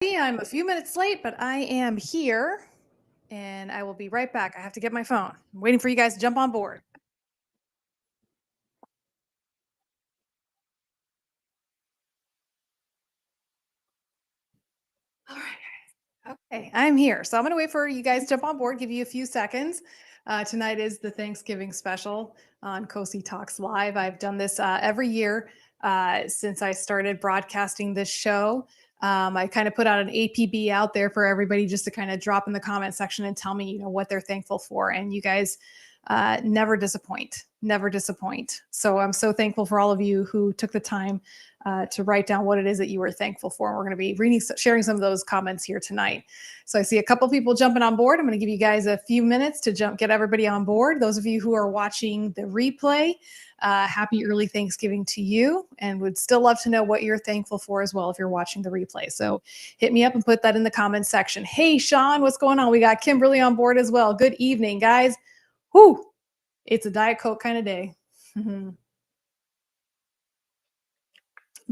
I'm a few minutes late, but I am here and I will be right back. I have to get my phone. I'm waiting for you guys to jump on board. All right. Okay, I'm here. So I'm going to wait for you guys to jump on board, give you a few seconds. Tonight is the Thanksgiving special on Cosi Talks Live. I've done this every year since I started broadcasting this show. I kind of put out an APB out there for everybody just to kind of drop in the comment section and tell me, what they're thankful for. And you guys never disappoint, never disappoint. So I'm so thankful for all of you who took the time to write down what it is that you were thankful for. And we're going to be sharing some of those comments here tonight. So I see a couple people jumping on board. I'm going to give you guys a few minutes to get everybody on board. Those of you who are watching the replay, happy early Thanksgiving to you, and would still love to know what you're thankful for as well if you're watching the replay. So hit me up and put that in the comments section. Hey, Sean, what's going on? We got Kimberly on board as well. Good evening, guys. Whew, it's a Diet Coke kind of day. Been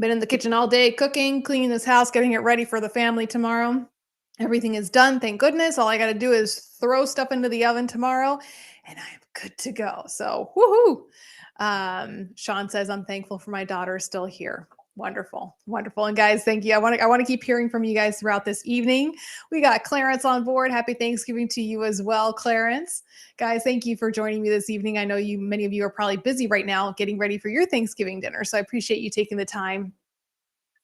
in the kitchen all day cooking, cleaning this house, getting it ready for the family tomorrow. Everything is done, thank goodness. All I got to do is throw stuff into the oven tomorrow, and I am good to go. So, woohoo! Sean says, "I'm thankful for my daughter still here." Wonderful, wonderful. And guys, thank you. I want to keep hearing from you guys throughout this evening. We got Clarence on board. Happy Thanksgiving to you as well, Clarence. Guys, thank you for joining me this evening. I know many of you are probably busy right now getting ready for your Thanksgiving dinner, so I appreciate you taking the time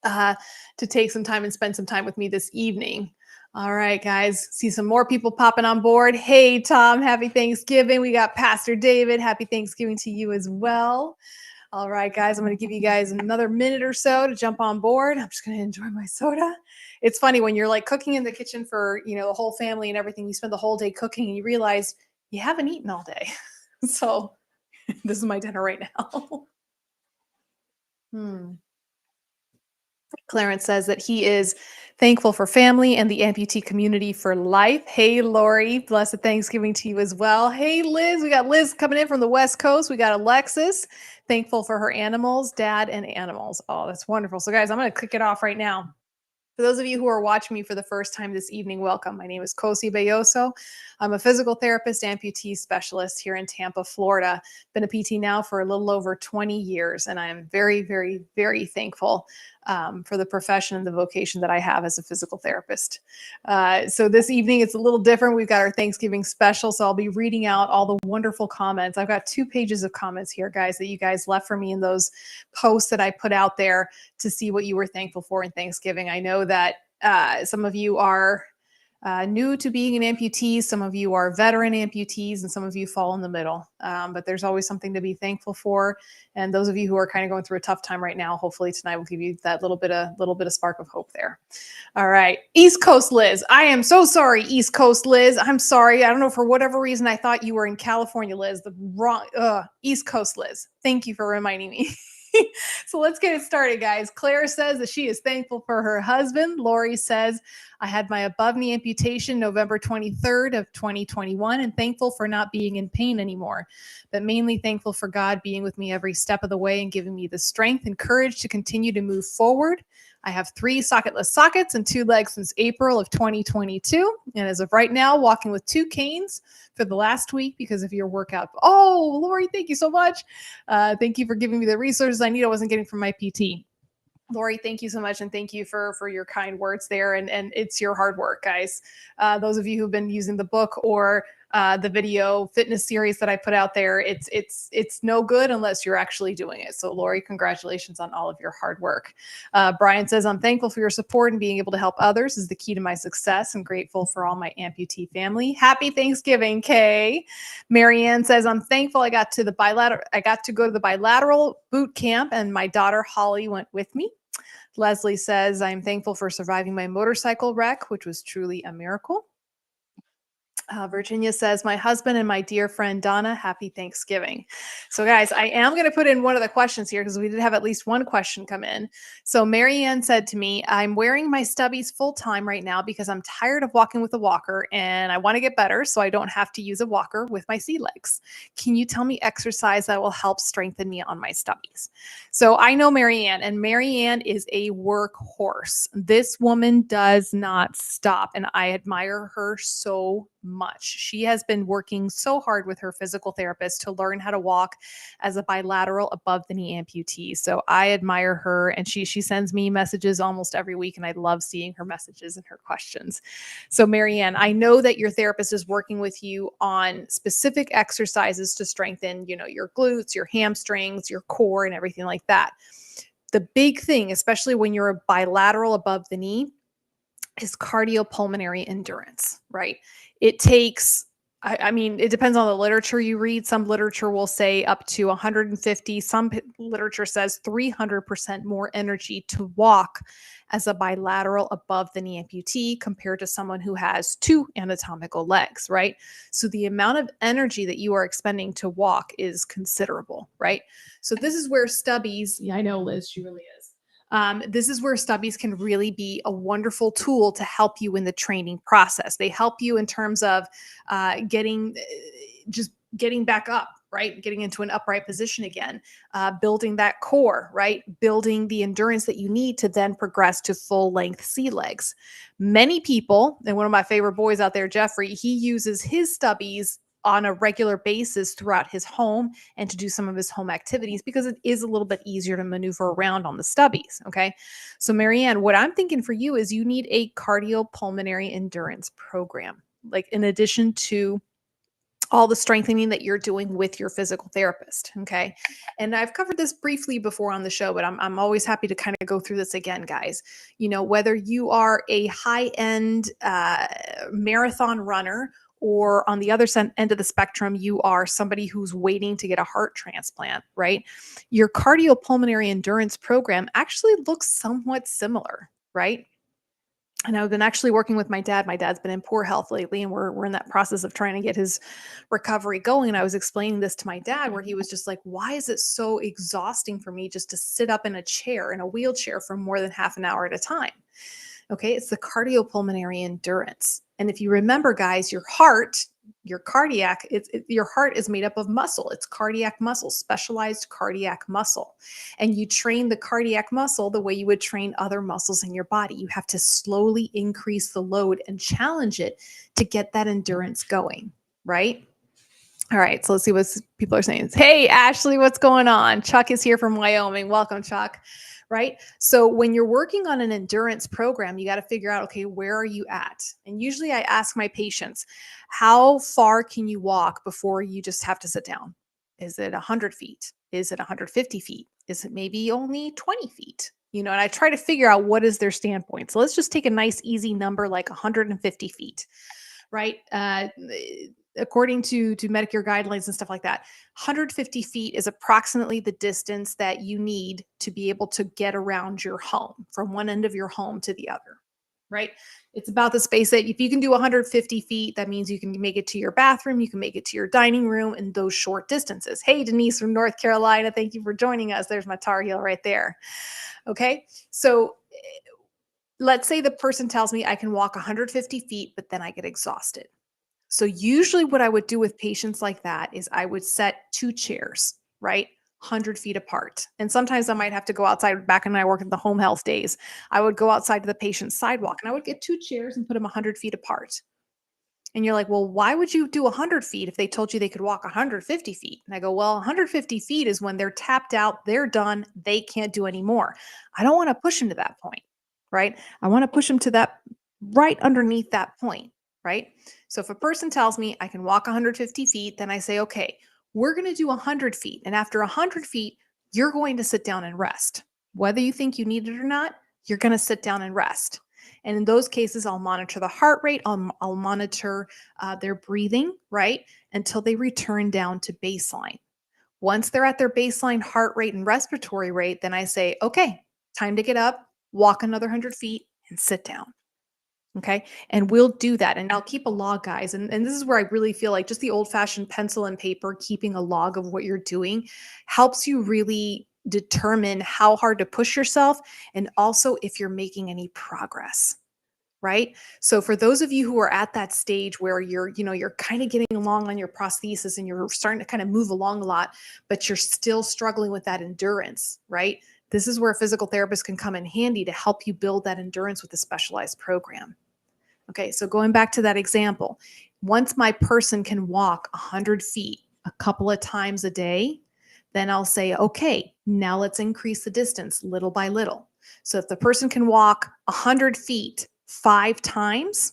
uh, to take some time and spend some time with me this evening. All right, guys. See some more people popping on board. Hey, Tom, happy Thanksgiving. We got Pastor David. Happy Thanksgiving to you as well. All right, guys. I'm going to give you guys another minute or so to jump on board. I'm just going to enjoy my soda. It's funny when you're like cooking in the kitchen for, the whole family and everything. You spend the whole day cooking and you realize you haven't eaten all day. So this is my dinner right now. Hmm. Clarence says that he is thankful for family and the amputee community for life. Hey, Lori, blessed Thanksgiving to you as well. Hey, Liz, we got Liz coming in from the West Coast. We got Alexis, thankful for her animals, dad, and animals. Oh, that's wonderful. So, guys, I'm going to kick it off right now. For those of you who are watching me for the first time this evening, welcome. My name is Cosi Belloso. I'm a physical therapist, amputee specialist here in Tampa, Florida. Been a PT now for a little over 20 years, and I am very, very, very thankful for the profession and the vocation that I have as a physical therapist. So this evening, it's a little different. We've got our Thanksgiving special, so I'll be reading out all the wonderful comments. I've got 2 pages of comments here, guys, that you guys left for me in those posts that I put out there to see what you were thankful for in Thanksgiving. I know that some of you are new to being an amputee, some of you are veteran amputees, and some of you fall in the middle. But there's always something to be thankful for. And those of you who are kind of going through a tough time right now, hopefully tonight will give you that little bit of spark of hope there. All right, East Coast Liz. I am so sorry, East Coast Liz. I'm sorry. I don't know, for whatever reason I thought you were in California, Liz. The wrong East Coast Liz. Thank you for reminding me. So let's get it started, guys. Claire says that she is thankful for her husband. Lori says, I had my above knee amputation November 23rd of 2021 and thankful for not being in pain anymore, but mainly thankful for God being with me every step of the way and giving me the strength and courage to continue to move forward. I have 3 socketless sockets and 2 legs since April of 2022. And as of right now, walking with 2 canes for the last week because of your workout. Oh, Lori, thank you so much. Thank you for giving me the resources I need. I wasn't getting from my PT. Lori, thank you so much, and thank you for your kind words there. And it's your hard work, guys. Those of you who've been using the book or the video fitness series that I put out there, it's no good unless you're actually doing it. So, Lori, congratulations on all of your hard work. Brian says, I'm thankful for your support and being able to help others is the key to my success. I'm grateful for all my amputee family. Happy Thanksgiving, Kay. Marianne says, I'm thankful I got to go to the bilateral boot camp and my daughter Holly went with me. Leslie says, I'm thankful for surviving my motorcycle wreck, which was truly a miracle. Virginia says, my husband and my dear friend Donna, happy Thanksgiving. So, guys, I am going to put in one of the questions here because we did have at least one question come in. So, Marianne said to me, I'm wearing my stubbies full time right now because I'm tired of walking with a walker and I want to get better so I don't have to use a walker with my sea legs. Can you tell me exercise that will help strengthen me on my stubbies? So, I know Marianne, and Marianne is a workhorse. This woman does not stop, and I admire her so much. She has been working so hard with her physical therapist to learn how to walk as a bilateral above the knee amputee. So I admire her, and she sends me messages almost every week, and I love seeing her messages and her questions. So Marianne, I know that your therapist is working with you on specific exercises to strengthen, your glutes, your hamstrings, your core, and everything like that. The big thing, especially when you're a bilateral above the knee, is cardiopulmonary endurance, right? It takes, I mean, it depends on the literature you read. Some literature will say up to 150, some literature says 300% more energy to walk as a bilateral above the knee amputee compared to someone who has two anatomical legs, right? So the amount of energy that you are expending to walk is considerable, right? So this is where stubbies, yeah, I know, Liz, she really is. This is where stubbies can really be a wonderful tool to help you in the training process. They help you in terms of just getting back up, right? Getting into an upright position again, building that core, right? Building the endurance that you need to then progress to full length sea legs. Many people, and one of my favorite boys out there, Jeffrey, he uses his stubbies on a regular basis throughout his home and to do some of his home activities because it is a little bit easier to maneuver around on the stubbies. Okay. So, Marianne, what I'm thinking for you is you need a cardiopulmonary endurance program, like in addition to all the strengthening that you're doing with your physical therapist. Okay. And I've covered this briefly before on the show, but I'm always happy to kind of go through this again, guys. Whether you are a high end marathon runner, or on the other end of the spectrum, you are somebody who's waiting to get a heart transplant, right? Your cardiopulmonary endurance program actually looks somewhat similar, right? And I've been actually working with my dad. My dad's been in poor health lately, and we're in that process of trying to get his recovery going. And I was explaining this to my dad, where he was just like, "Why is it so exhausting for me just to sit up in a chair, in a wheelchair, for more than half an hour at a time?" Okay, it's the cardiopulmonary endurance. And if you remember, guys, your heart, your cardiac, your heart is made up of muscle. It's cardiac muscle, specialized cardiac muscle. And you train the cardiac muscle the way you would train other muscles in your body. You have to slowly increase the load and challenge it to get that endurance going, right? All right, so let's see what people are saying. Hey, Ashley, what's going on? Chuck is here from Wyoming. Welcome, Chuck. Right? So when you're working on an endurance program, you got to figure out, okay, where are you at? And usually I ask my patients, how far can you walk before you just have to sit down? Is it 100 feet? Is it 150 feet? Is it maybe only 20 feet? And I try to figure out what is their standpoint. So let's just take a nice, easy number like 150 feet, right? According to Medicare guidelines and stuff like that, 150 feet is approximately the distance that you need to be able to get around your home, from one end of your home to the other, right? It's about the space that if you can do 150 feet, that means you can make it to your bathroom, you can make it to your dining room in those short distances. Hey, Denise from North Carolina, thank you for joining us. There's my Tar Heel right there. Okay, so let's say the person tells me I can walk 150 feet, but then I get exhausted. So usually what I would do with patients like that is I would set two chairs, right? 100 feet apart. And sometimes I might have to go outside. Back when I worked at the home health days, I would go outside to the patient's sidewalk and I would get two chairs and put them 100 feet apart. And you're like, well, why would you do 100 feet if they told you they could walk 150 feet? And I go, well, 150 feet is when they're tapped out, they're done, they can't do any more. I don't want to push them to that point, right? I want to push them to that right underneath that point, right? So if a person tells me I can walk 150 feet, then I say, okay, we're going to do 100 feet. And after 100 feet, you're going to sit down and rest. Whether you think you need it or not, you're going to sit down and rest. And in those cases, I'll monitor the heart rate, I'll monitor their breathing, right? Until they return down to baseline. Once they're at their baseline heart rate and respiratory rate, then I say, okay, time to get up, walk another 100 feet, and sit down. Okay. And we'll do that. And I'll keep a log, guys. And this is where I really feel like just the old fashioned pencil and paper, keeping a log of what you're doing helps you really determine how hard to push yourself and also if you're making any progress. Right. So for those of you who are at that stage where you're kind of getting along on your prosthesis and you're starting to kind of move along a lot, but you're still struggling with that endurance, right? This is where a physical therapist can come in handy to help you build that endurance with a specialized program. Okay, so going back to that example, once my person can walk 100 feet a couple of times a day, then I'll say, okay, now let's increase the distance little by little. So if the person can walk 100 feet 5 times,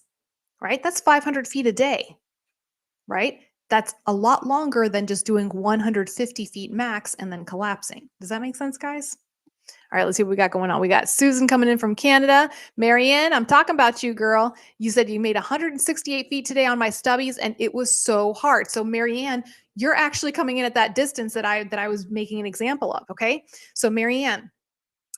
right, that's 500 feet a day, right? That's a lot longer than just doing 150 feet max and then collapsing. Does that make sense, guys? All right, let's see what we got going on. We got Susan coming in from Canada. Marianne, I'm talking about you, girl. You said you made 168 feet today on my stubbies, and it was so hard. So, Marianne, you're actually coming in at that distance that I was making an example of. Okay, so Marianne,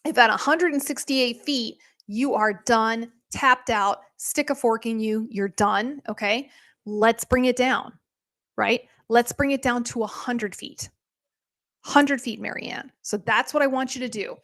if at 168 feet you are done, tapped out, stick a fork in you, you're done. Okay, let's bring it down. Right? Let's bring it down to 100 feet. 100 feet, Marianne. So that's what I want you to do.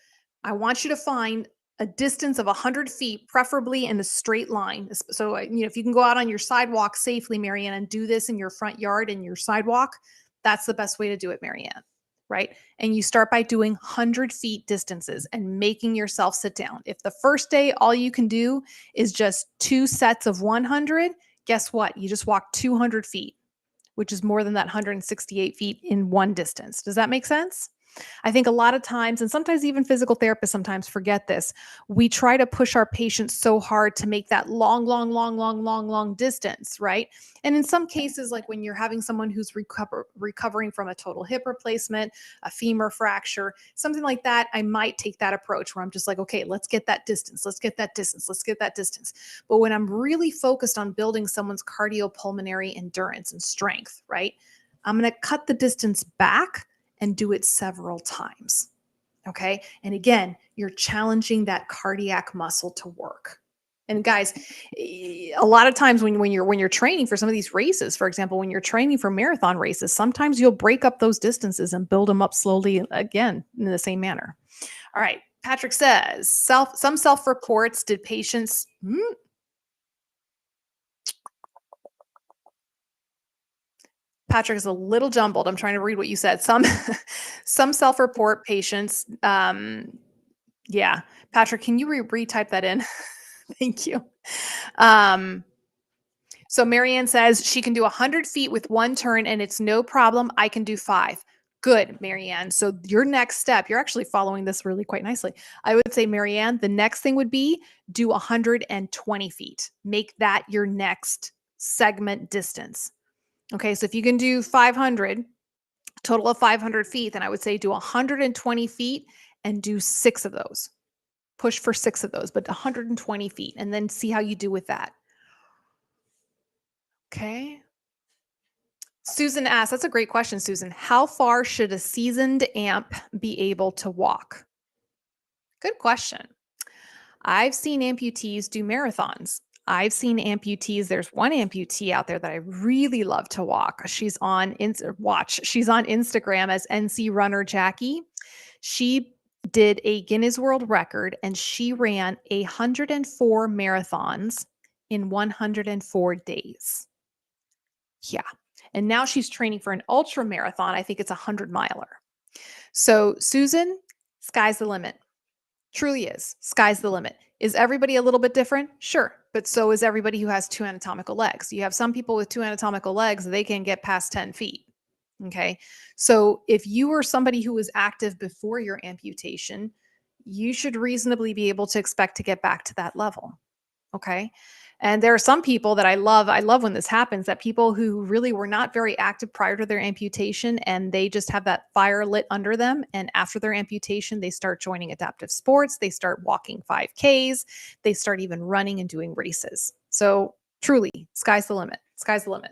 I want you to find a distance of 100 feet, preferably in a straight line. So, if you can go out on your sidewalk safely, Marianne, and do this in your front yard and your sidewalk, that's the best way to do it, Marianne. Right. And you start by doing 100 feet distances and making yourself sit down. If the first day, all you can do is just 2 sets of 100, guess what? You just walk 200 feet, which is more than that 168 feet in one distance. Does that make sense? I think a lot of times, and sometimes even physical therapists sometimes forget this, we try to push our patients so hard to make that long, long, long, long, long, long distance, right? And in some cases, like when you're having someone who's recovering from a total hip replacement, a femur fracture, something like that, I might take that approach where I'm just like, okay, let's get that distance, let's get that distance, let's get that distance. But when I'm really focused on building someone's cardiopulmonary endurance and strength, right? I'm going to cut the distance back and do it several times. Okay. And again, you're challenging that cardiac muscle to work. And guys, a lot of times when you're training for some of these races, for example, when you're training for marathon races, sometimes you'll break up those distances and build them up slowly again in the same manner. All right. Patrick says some self reports did patients. Patrick is a little jumbled. I'm trying to read what you said. Some self-report patients. Yeah, Patrick, can you retype that in? Thank you. Um, so Marianne says she can do 100 feet with one turn and it's no problem. I can do 5. Good, Marianne. So your next step, you're actually following this really quite nicely. I would say, Marianne, the next thing would be do 120 feet. Make that your next segment distance. Okay, so if you can do 500, total of 500 feet, then I would say do 120 feet and do 6 of those. Push for 6 of those, but 120 feet, and then see how you do with that. Okay. Susan asks, that's a great question, Susan. How far should a seasoned amp be able to walk? Good question. I've seen amputees do marathons. I've seen amputees. There's one amputee out there that I really love to walk. She's on Instagram as NC Runner Jackie. She did a Guinness World Record and she ran 104 marathons in 104 days. Yeah. And now she's training for an ultra marathon. I think it's a 100 miler. So, Susan, sky's the limit. Truly is. Sky's the limit. Is everybody a little bit different? Sure. But so is everybody who has 2 anatomical legs. You have some people with 2 anatomical legs, they can get past 10 feet. Okay. So if you were somebody who was active before your amputation, you should reasonably be able to expect to get back to that level. Okay. And there are some people that I love. I love when this happens, that people who really were not very active prior to their amputation and they just have that fire lit under them. And after their amputation, they start joining adaptive sports. They start walking 5Ks. They start even running and doing races. So truly, sky's the limit. Sky's the limit.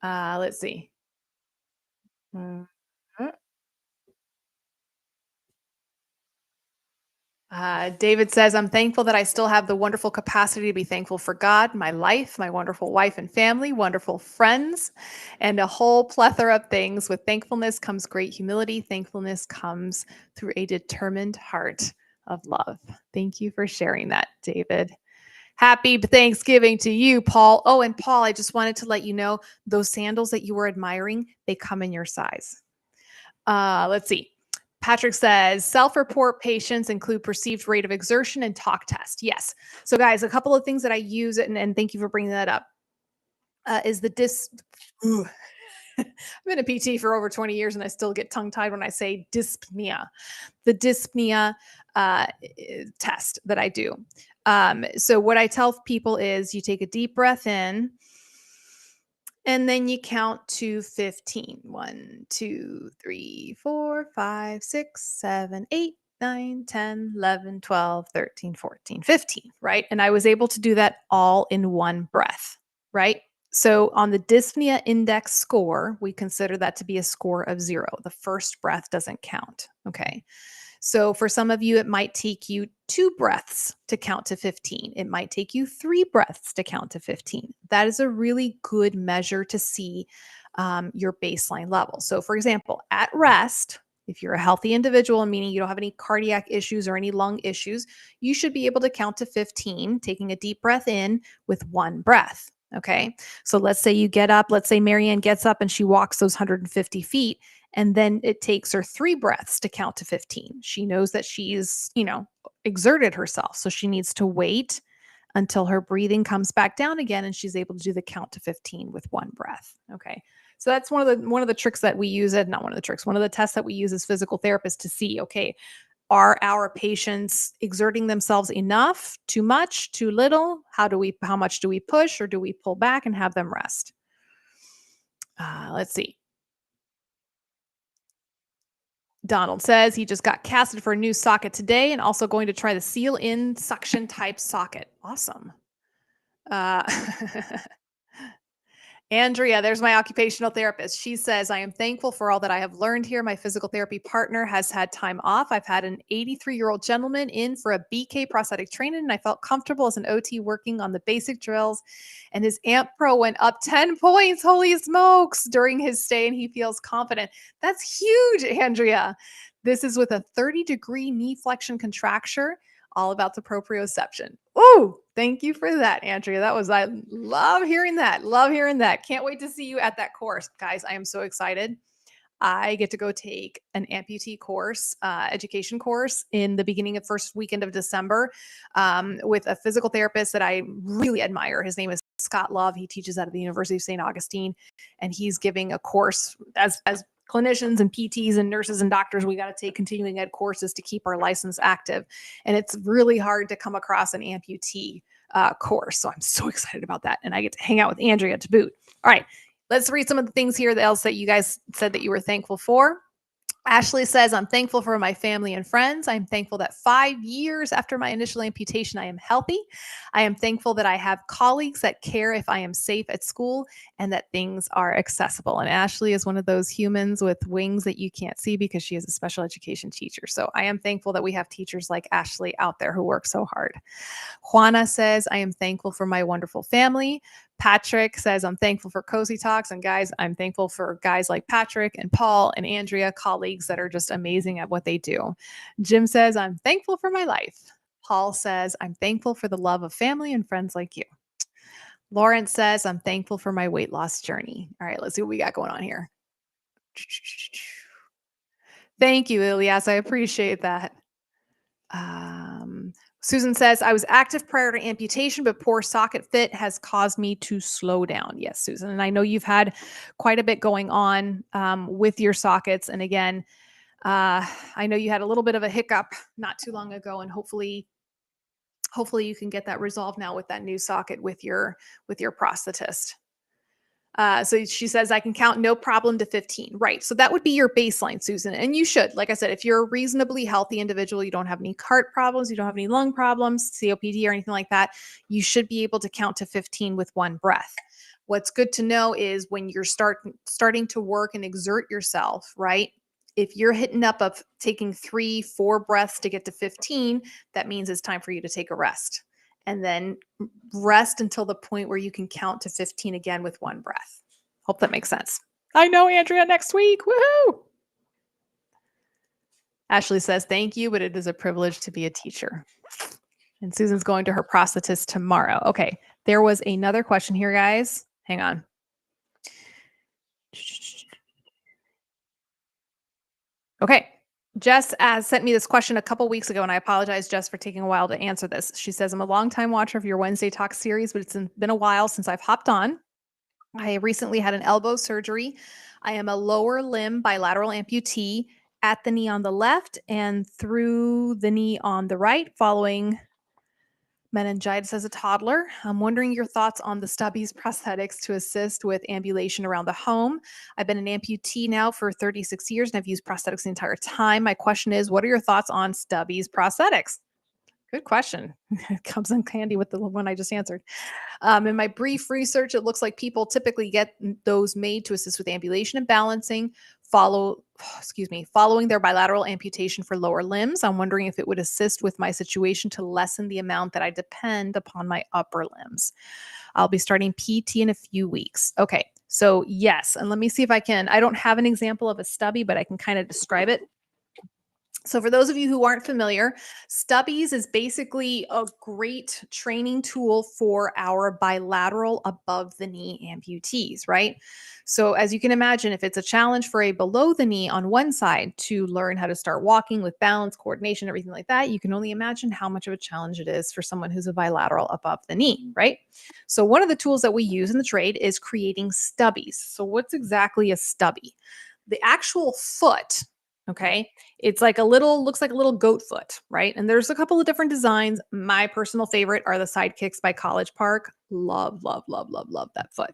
Let's see. Mhm. David says, I'm thankful that I still have the wonderful capacity to be thankful for God, my life, my wonderful wife and family, wonderful friends, and a whole plethora of things. With thankfulness comes great humility. Thankfulness comes through a determined heart of love. Thank you for sharing that, David. Happy Thanksgiving to you, Paul. Oh, and Paul, I just wanted to let you know those sandals that you were admiring, they come in your size. Let's see. Patrick says self-report patients include perceived rate of exertion and talk test. Yes. So, guys, a couple of things that I use, and thank you for bringing that up, is the dis. Ooh. I've been a PT for over 20 years and I still get tongue tied when I say dyspnea. The dyspnea test that I do. So, what I tell people is you take a deep breath in and then you count to 15. 1, 2, 3, 4, 5, 6, 7, 8, 9, 10, 11, 12, 13, 14, 15, right? And I was able to do that all in one breath, right? So on the dyspnea index score, we consider that to be a score of 0. The first breath doesn't count. Okay. So for some of you, it might take you 2 breaths to count to 15. It might take you 3 breaths to count to 15. That is a really good measure to see your baseline level. So, for example, at rest, if you're a healthy individual, meaning you don't have any cardiac issues or any lung issues, you should be able to count to 15, taking a deep breath in with 1 breath. Okay. So let's say you get up, let's say Marianne gets up and she walks those 150 feet, and then it takes her 3 breaths to count to 15. She knows that she's, exerted herself. So she needs to wait until her breathing comes back down again and she's able to do the count to 15 with 1 breath. Okay. So that's one of the tricks that we use, it not one of the tricks, one of the tests that we use as physical therapists to see, okay, are our patients exerting themselves enough, too much, too little? How much do we push, or do we pull back and have them rest? Let's see. Donald says he just got casted for a new socket today and also going to try the seal in suction type socket. Awesome. Uh, Andrea, there's my occupational therapist. She says, I am thankful for all that I have learned here. My physical therapy partner has had time off. I've had an 83-year-old gentleman in for a BK prosthetic training, and I felt comfortable as an OT working on the basic drills. And his AMP Pro went up 10 points. Holy smokes, during his stay, and he feels confident. That's huge, Andrea. This is with a 30-degree knee flexion contracture, all about the proprioception. Oh, thank you for that, Andrea. I love hearing that. Love hearing that. Can't wait to see you at that course. Guys, I am so excited. I get to go take an amputee course, education course in the beginning of first weekend of December with a physical therapist that I really admire. His name is Scott Love. He teaches out of the University of St. Augustine, and he's giving a course as clinicians and PTs and nurses and doctors, we got to take continuing ed courses to keep our license active. And it's really hard to come across an amputee course. So I'm so excited about that. And I get to hang out with Andrea to boot. All right. Let's read some of the things here else that you guys said that you were thankful for. Ashley says, I'm thankful for my family and friends. I'm thankful that 5 years after my initial amputation, I am healthy. I am thankful that I have colleagues that care if I am safe at school and that things are accessible. And Ashley is one of those humans with wings that you can't see because she is a special education teacher. So I am thankful that we have teachers like Ashley out there who work so hard. Juana says, I am thankful for my wonderful family. Patrick says, I'm thankful for COSITALKS. And guys, I'm thankful for guys like Patrick and Paul and Andrea, colleagues that are just amazing at what they do. Jim says, I'm thankful for my life. Paul says, I'm thankful for the love of family and friends like you. Lawrence says, I'm thankful for my weight loss journey. All right, let's see what we got going on here. Thank you, Ilyas. I appreciate that. Susan says, I was active prior to amputation, but poor socket fit has caused me to slow down. Yes, Susan. And I know you've had quite a bit going on with your sockets. And again, I know you had a little bit of a hiccup not too long ago, and hopefully you can get that resolved now with that new socket with your prosthetist. So she says, I can count no problem to 15. Right. So that would be your baseline, Susan. And you should, like I said, if you're a reasonably healthy individual, you don't have any heart problems, you don't have any lung problems, COPD or anything like that, you should be able to count to 15 with 1 breath. What's good to know is when you're starting to work and exert yourself, right? If you're hitting up of taking 3, 4 breaths to get to 15, that means it's time for you to take a rest. And then rest until the point where you can count to 15 again with one breath. Hope that makes sense. I know, Andrea, next week. Woohoo! Ashley says, thank you, but it is a privilege to be a teacher. And Susan's going to her prosthetist tomorrow. Okay, there was another question here, guys. Hang on. Okay. Jess sent me this question a couple weeks ago, and I apologize, Jess, for taking a while to answer this. She says, I'm a longtime watcher of your Wednesday Talk series, but it's been a while since I've hopped on. I recently had an elbow surgery. I am a lower limb bilateral amputee at the knee on the left and through the knee on the right following meningitis as a toddler. I'm wondering your thoughts on the Stubbies prosthetics to assist with ambulation around the home. I've been an amputee now for 36 years and I've used prosthetics the entire time. My question is, what are your thoughts on Stubbies prosthetics? Good question. It comes in handy with the one I just answered. In my brief research, it looks like people typically get those made to assist with ambulation and balancing, following their bilateral amputation for lower limbs. I'm wondering if it would assist with my situation to lessen the amount that I depend upon my upper limbs. I'll be starting PT in a few weeks. Okay, so yes, and let me see if I don't have an example of a stubby, but I can kind of describe it. So for those of you who aren't familiar, Stubbies is basically a great training tool for our bilateral above the knee amputees, right? So as you can imagine, if it's a challenge for a below the knee on one side to learn how to start walking with balance, coordination, everything like that, you can only imagine how much of a challenge it is for someone who's a bilateral above the knee, right? So one of the tools that we use in the trade is creating stubbies. So what's exactly a stubby? The actual foot, okay, it's like looks like a little goat foot, right? And there's a couple of different designs. My personal favorite are the Sidekicks by College Park. Love, love, love, love, love that foot.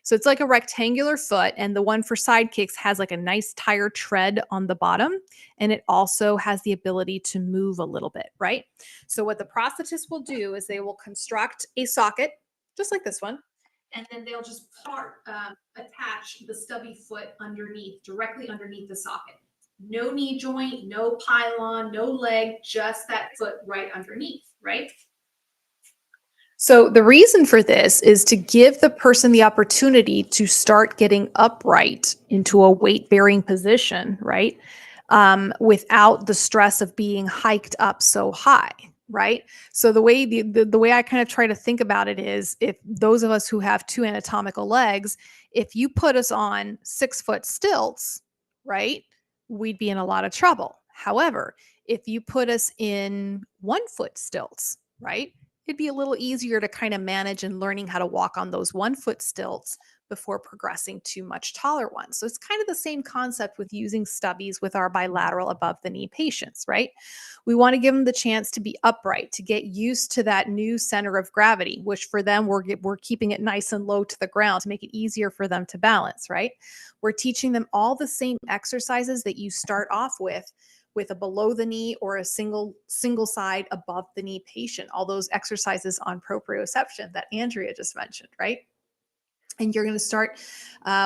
So it's like a rectangular foot, and the one for Sidekicks has like a nice tire tread on the bottom, and it also has the ability to move a little bit, right? So what the prosthetist will do is they will construct a socket, just like this one, and then they'll just attach the stubby foot underneath, directly underneath the socket. No knee joint, no pylon, no leg, just that foot right underneath, right? So the reason for this is to give the person the opportunity to start getting upright into a weight-bearing position, right? Without the stress of being hiked up so high, right? So the way I kind of try to think about it is, if those of us who have two anatomical legs, if you put us on 6-foot stilts, right, we'd be in a lot of trouble. However, if you put us in 1-foot stilts, right, it'd be a little easier to kind of manage and learning how to walk on those 1-foot stilts before progressing to much taller ones. So it's kind of the same concept with using stubbies with our bilateral above the knee patients, right? We want to give them the chance to be upright, to get used to that new center of gravity, which for them, we're keeping it nice and low to the ground to make it easier for them to balance, right? We're teaching them all the same exercises that you start off with a below the knee or a single side above the knee patient, all those exercises on proprioception that Andrea just mentioned, right? And you're going to start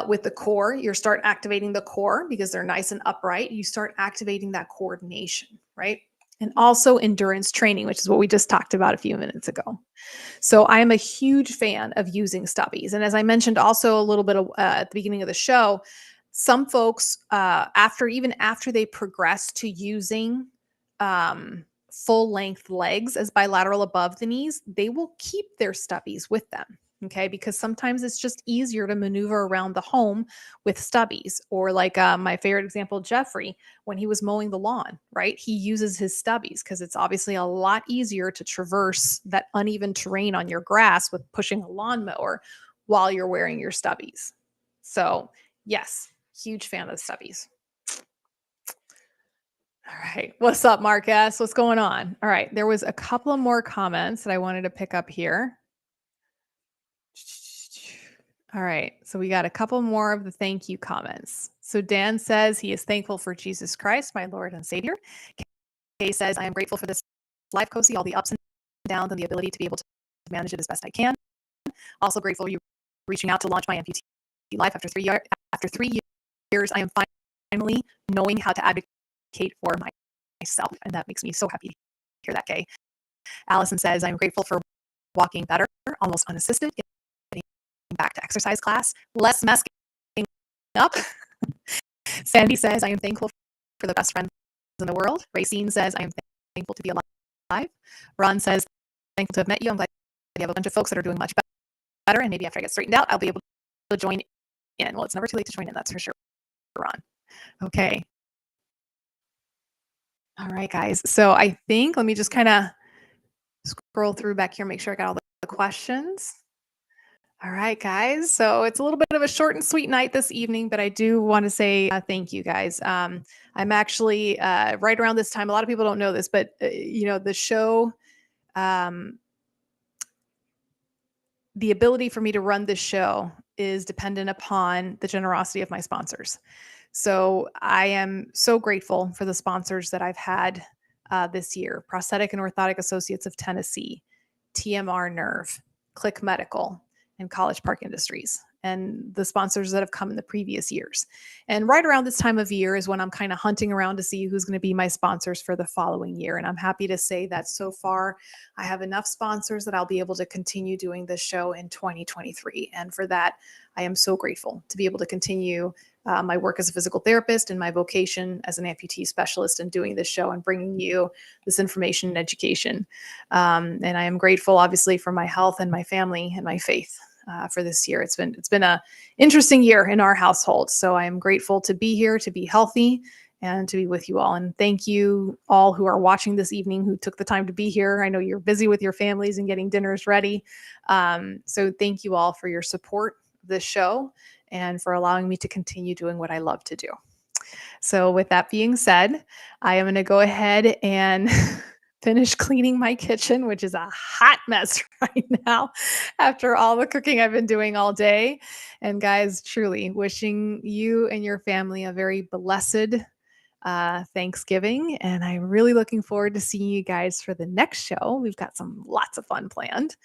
with the core. You start activating the core because they're nice and upright. You start activating that coordination, right? And also endurance training, which is what we just talked about a few minutes ago. So I am a huge fan of using stubbies. And as I mentioned also a little bit at the beginning of the show, some folks, after they progress to using full length legs as bilateral above the knees, they will keep their stubbies with them. Okay, because sometimes it's just easier to maneuver around the home with stubbies. Or like my favorite example, Jeffrey, when he was mowing the lawn, right? He uses his stubbies because it's obviously a lot easier to traverse that uneven terrain on your grass with pushing a lawnmower while you're wearing your stubbies. So yes, huge fan of stubbies. All right. What's up, Mark S? What's going on? All right. There was a couple of more comments that I wanted to pick up here. All right. So we got a couple more of the thank you comments. So Dan says he is thankful for Jesus Christ, my Lord and Savior. Kay says, I am grateful for this life, Cosi, all the ups and downs and the ability to be able to manage it as best I can. Also grateful for you reaching out to launch my amputee life after 3 years. I am finally knowing how to advocate for myself. And that makes me so happy to hear that, Kay. Allison says, I'm grateful for walking better, almost unassisted, getting back to exercise class, less messing up. Sandy says, I am thankful for the best friends in the world. Racine says, I am thankful to be alive. Ron says, thankful to have met you. I'm glad you have a bunch of folks that are doing much better. And maybe after I get straightened out, I'll be able to join in. Well, it's never too late to join in, that's for sure, Ron. Okay. All right, guys. So I think, let me just kind of scroll through back here, make sure I got all the questions. All right, guys. So it's a little bit of a short and sweet night this evening, but I do want to say thank you, guys. I'm actually right around this time. A lot of people don't know this, but the show, the ability for me to run this show is dependent upon the generosity of my sponsors. So I am so grateful for the sponsors that I've had this year: Prosthetic and Orthotic Associates of Tennessee, TMR Nerve, Click Medical, and College Park Industries, and the sponsors that have come in the previous years. And right around this time of year is when I'm kind of hunting around to see who's going to be my sponsors for the following year. And I'm happy to say that so far I have enough sponsors that I'll be able to continue doing this show in 2023. And for that, I am so grateful to be able to continue my work as a physical therapist and my vocation as an amputee specialist and doing this show and bringing you this information and education. And I am grateful, obviously, for my health and my family and my faith for this year. It's been a interesting year in our household. So I am grateful to be here, to be healthy, and to be with you all. And thank you all who are watching this evening, who took the time to be here. I know you're busy with your families and getting dinners ready. So thank you all for your support of this show and for allowing me to continue doing what I love to do. So with that being said, I am going to go ahead and finish cleaning my kitchen, which is a hot mess right now after all the cooking I've been doing all day. And guys, truly wishing you and your family a very blessed Thanksgiving. And I'm really looking forward to seeing you guys for the next show. We've got lots of fun planned.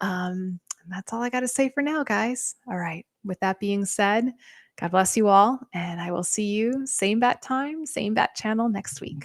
And that's all I got to say for now, guys. All right. With that being said, God bless you all. And I will see you same bat time, same bat channel next week.